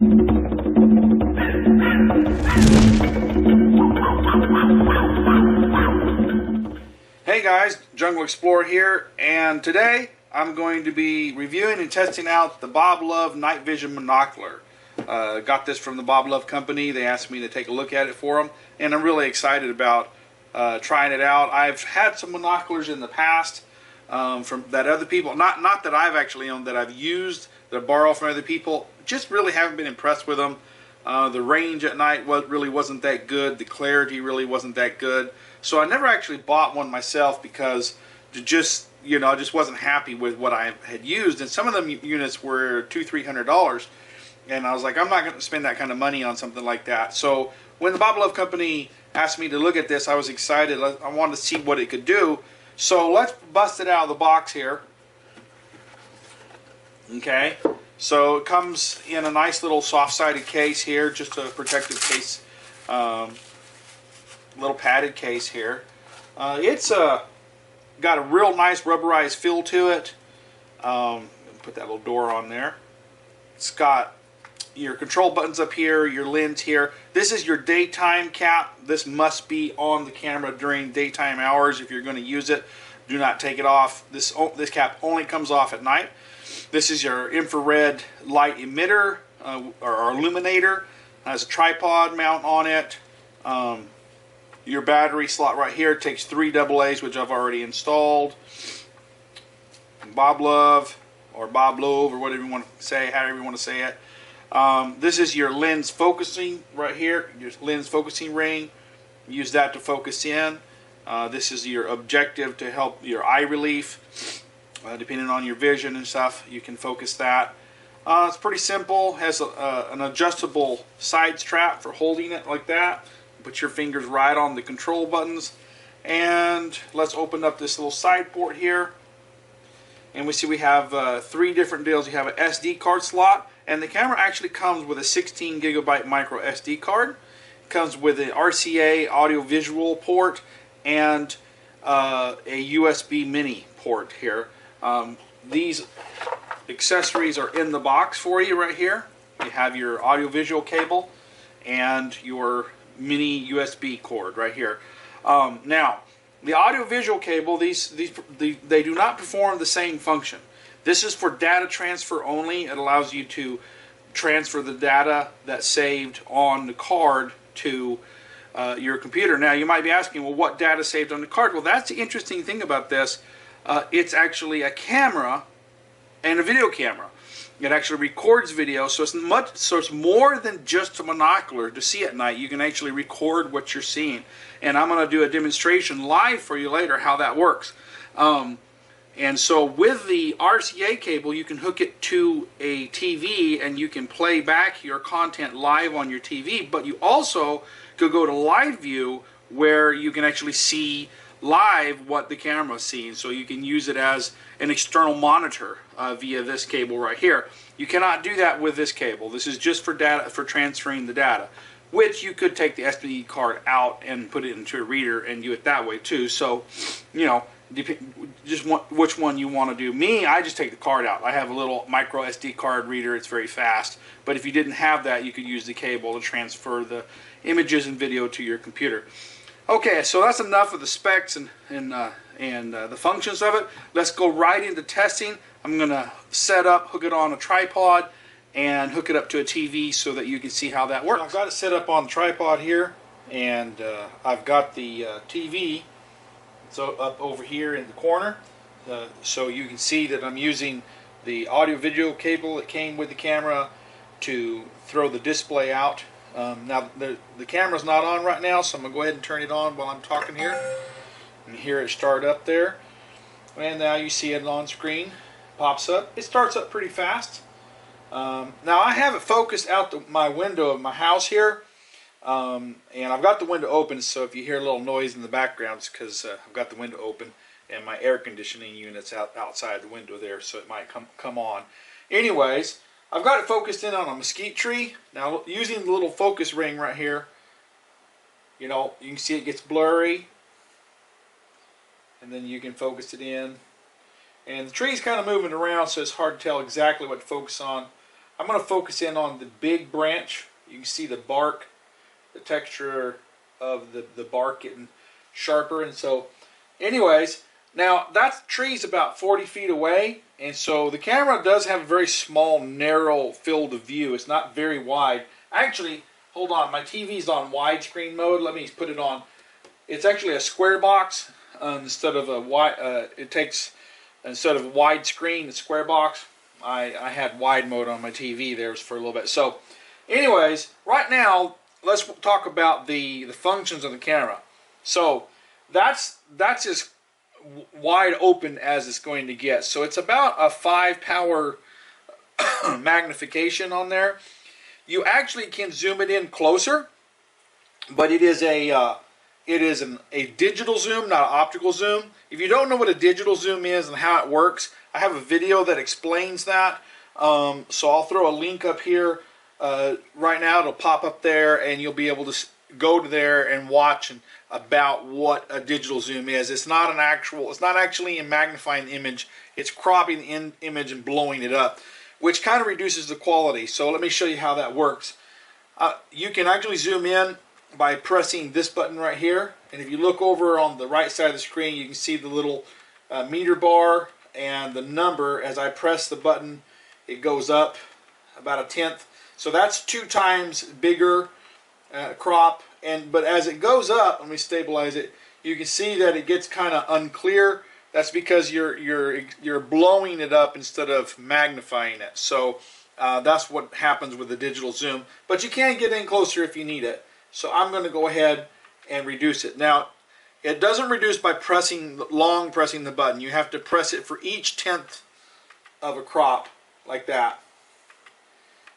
Hey guys, Jungle Explorer here, and today I'm going to be reviewing and testing out the BOBLOV Night Vision Monocular. Got this from the BOBLOV company. They asked me to take a look at it for them, and I'm really excited about trying it out. I've had some monoculars in the past from that other people, not that I've actually owned, that I've used, that I borrow from other people. Just really haven't been impressed with them. The range at night really wasn't that good. The clarity really wasn't that good. So I never actually bought one myself because I just wasn't happy with what I had used. And some of them units were $200–300, and I was like, I'm not going to spend that kind of money on something like that. So when the BOBLOV company asked me to look at this, I was excited. I wanted to see what it could do. So let's bust it out of the box here. Okay. So it comes in a nice little soft-sided case here, just a protective case, little padded case here. It's got a real nice rubberized feel to it. Put that little door on there. It's got your control buttons up here, your lens here. This is your daytime cap. This must be on the camera during daytime hours if you're going to use it. Do not take it off. This cap only comes off at night. This is your infrared light emitter or illuminator. It has a tripod mount on it. Your battery slot right here takes 3 AA's, which I've already installed. BOBLOV or BOBLOV or whatever you want to say, however you want to say it. This is your lens focusing right here, your lens focusing ring. Use that to focus in. This is your objective to help your eye relief. Depending on your vision and stuff, you can focus that. It's pretty simple. Has an adjustable side strap for holding it like that. Put your fingers right on the control buttons. And let's open up this little side port here. And we see we have 3 different deals. You have an SD card slot, and the camera actually comes with a 16 gigabyte micro SD card. It comes with an RCA audio visual port and a USB mini port here. These accessories are in the box for you right here. You have your audio-visual cable and your mini USB cord right here. Now, the audio-visual cable, they do not perform the same function. This is for data transfer only. It allows you to transfer the data that's saved on the card to your computer. Now, you might be asking, well, what data saved on the card? Well, that's the interesting thing about this. It's actually a camera and a video camera. It actually records video, so it's more than just a monocular to see at night. You can actually record what you're seeing, and I'm going to do a demonstration live for you later how that works. And so with the RCA cable, you can hook it to a TV and you can play back your content live on your TV, but you also could go to live view where you can actually see live what the camera is seeing, so you can use it as an external monitor via this cable right here. You cannot do that with this cable. This is just for data, for transferring the data, which you could take the SD card out and put it into a reader and do it that way too. So, you know, just which one you want to do. Me, I just take the card out. I have a little micro SD card reader. It's very fast. But if you didn't have that, you could use the cable to transfer the images and video to your computer. Okay, so that's enough of the specs and the functions of it. Let's go right into testing. I'm going to set up, hook it on a tripod, and hook it up to a TV so that you can see how that works. So I've got it set up on the tripod here, and I've got the TV so up over here in the corner, so you can see that I'm using the audio-video cable that came with the camera to throw the display out. Now the camera's not on right now, so I'm going to go ahead and turn it on while I'm talking here. And hear it start up there. And now you see it on screen. Pops up. It starts up pretty fast. Now I have it focused out my window of my house here. And I've got the window open, so if you hear a little noise in the background, it's because I've got the window open and my air conditioning unit's outside the window there, so it might come on. Anyways, I've got it focused in on a mesquite tree. Now, using the little focus ring right here, you know, you can see it gets blurry, and then you can focus it in. And the tree's kind of moving around, so it's hard to tell exactly what to focus on. I'm going to focus in on the big branch. You can see the bark, the texture of the bark getting sharper. And so anyways, now that tree's about 40 feet away, and so the camera does have a very small, narrow field of view. It's not very wide. Actually, hold on, my TV's on widescreen mode. Let me put it on. It's actually a square box instead of a wide. Instead of widescreen, a square box. I had wide mode on my TV there for a little bit. So, anyways, right now let's talk about the functions of the camera. So that's as wide open as it's going to get. So it's about a 5 power magnification on there. You actually can zoom it in closer, but it is a digital zoom, not an optical zoom. If you don't know what a digital zoom is and how it works, I have a video that explains that. So I'll throw a link up here right now. It'll pop up there, and you'll be able to go to there and watch about what a digital zoom is. It's not actually magnifying the image. It's cropping the image and blowing it up, which kind of reduces the quality. So let me show you how that works. You can actually zoom in by pressing this button right here, and if you look over on the right side of the screen, you can see the little meter bar and the number. As I press the button, it goes up about 1/10. So that's 2 times bigger crop. But as it goes up, let me stabilize it. You can see that it gets kind of unclear. That's because you're blowing it up instead of magnifying it. So that's what happens with the digital zoom. But you can get in closer if you need it. So I'm going to go ahead and reduce it. Now, it doesn't reduce by pressing the button. You have to press it for each 1/10 of a crop, like that.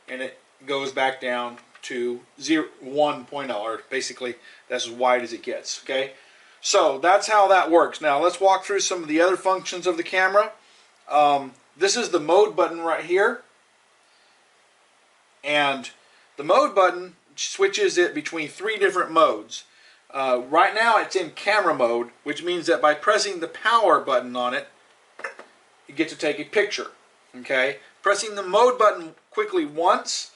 And it goes back down to 1.0, or basically that's as wide as it gets. Okay, so that's how that works. Now let's walk through some of the other functions of the camera. This is the mode button right here, and the mode button switches it between 3 different modes. Right now it's in camera mode, which means that by pressing the power button on it, you get to take a picture. Okay, pressing the mode button quickly once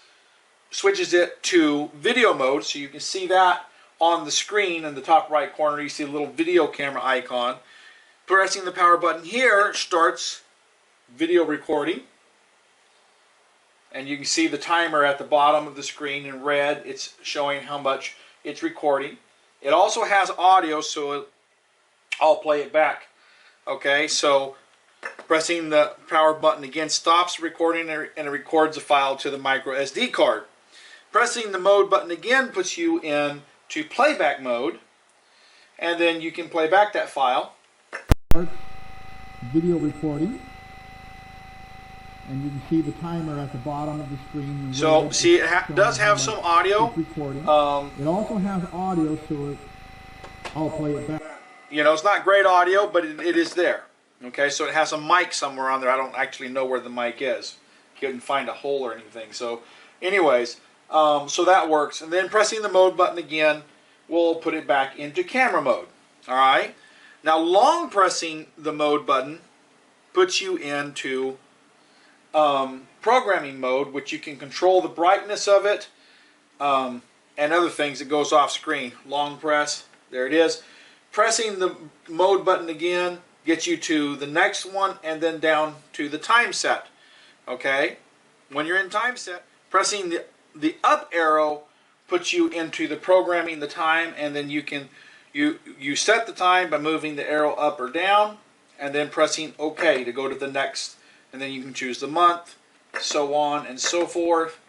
switches it to video mode, so you can see that on the screen in the top right corner. You see a little video camera icon. Pressing the power button here starts video recording, and you can see the timer at the bottom of the screen in red. It's showing how much it's recording. It also has audio, so I'll play it back. Okay, so pressing the power button again stops recording, and it records the file to the micro SD card. Pressing the mode button again puts you into playback mode, and then you can play back that file. Video recording, and you can see the timer at the bottom of the screen. So see, it does have some audio. It also has audio, so I'll play it back. You know, it's not great audio, but it is there. Okay, so it has a mic somewhere on there. I don't actually know where the mic is. Couldn't find a hole or anything. So anyways, so that works. And then pressing the mode button again will put it back into camera mode. All right. Now long pressing the mode button puts you into programming mode, which you can control the brightness of it and other things that goes off screen. Long press, there it is. Pressing the mode button again gets you to the next one, and then down to the time set. Okay, when you're in time set, pressing the up arrow puts you into the programming the time, and then you set the time by moving the arrow up or down, and then pressing OK to go to the next, and then you can choose the month, so on and so forth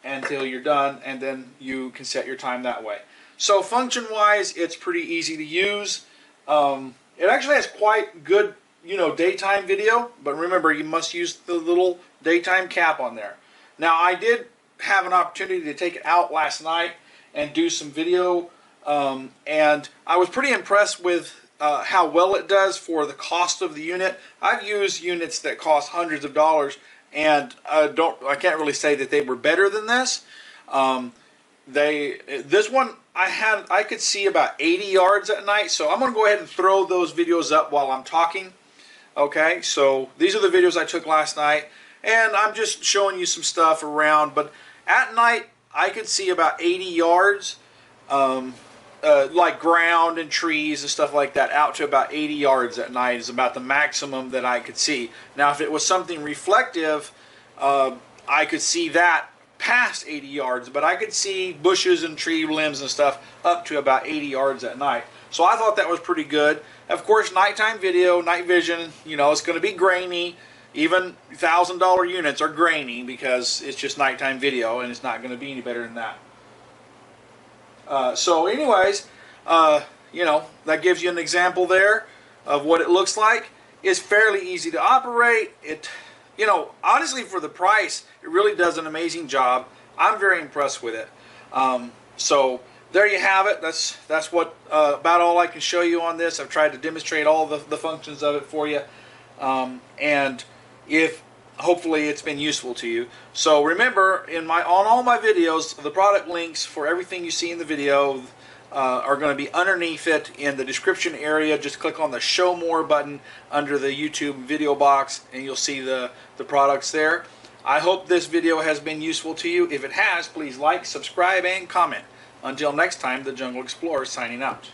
until you're done, and then you can set your time that way. So function wise, it's pretty easy to use. It actually has quite good, daytime video, but remember, you must use the little daytime cap on there. Now, I did have an opportunity to take it out last night and do some video, and I was pretty impressed with how well it does for the cost of the unit. I've used units that cost hundreds of dollars, and I can't really say that they were better than this. This one I could see about 80 yards at night, so I'm going to go ahead and throw those videos up while I'm talking. Okay, so these are the videos I took last night, And I'm just showing you some stuff around, but at night I could see about 80 yards, like ground and trees and stuff like that, out to about 80 yards at night is about the maximum that I could see. Now if it was something reflective, I could see that past 80 yards, but I could see bushes and tree limbs and stuff up to about 80 yards at night. So I thought that was pretty good. Of course, nighttime video, night vision, you know, it's going to be grainy. Even $1,000 units are grainy because it's just nighttime video, and it's not going to be any better than that. So anyways, you know, that gives you an example there of what it looks like. It's fairly easy to operate. It, you know, honestly, for the price, it really does an amazing job. I'm very impressed with it. So there you have it. That's what about all I can show you on this. I've tried to demonstrate all the functions of it for you, and if hopefully it's been useful to you. So remember, on all my videos, the product links for everything you see in the video are going to be underneath it in the description area. Just click on the Show More button under the YouTube video box, and you'll see the products there. I hope this video has been useful to you. If it has, please like, subscribe, and comment. Until next time, the Jungle Explorer signing out.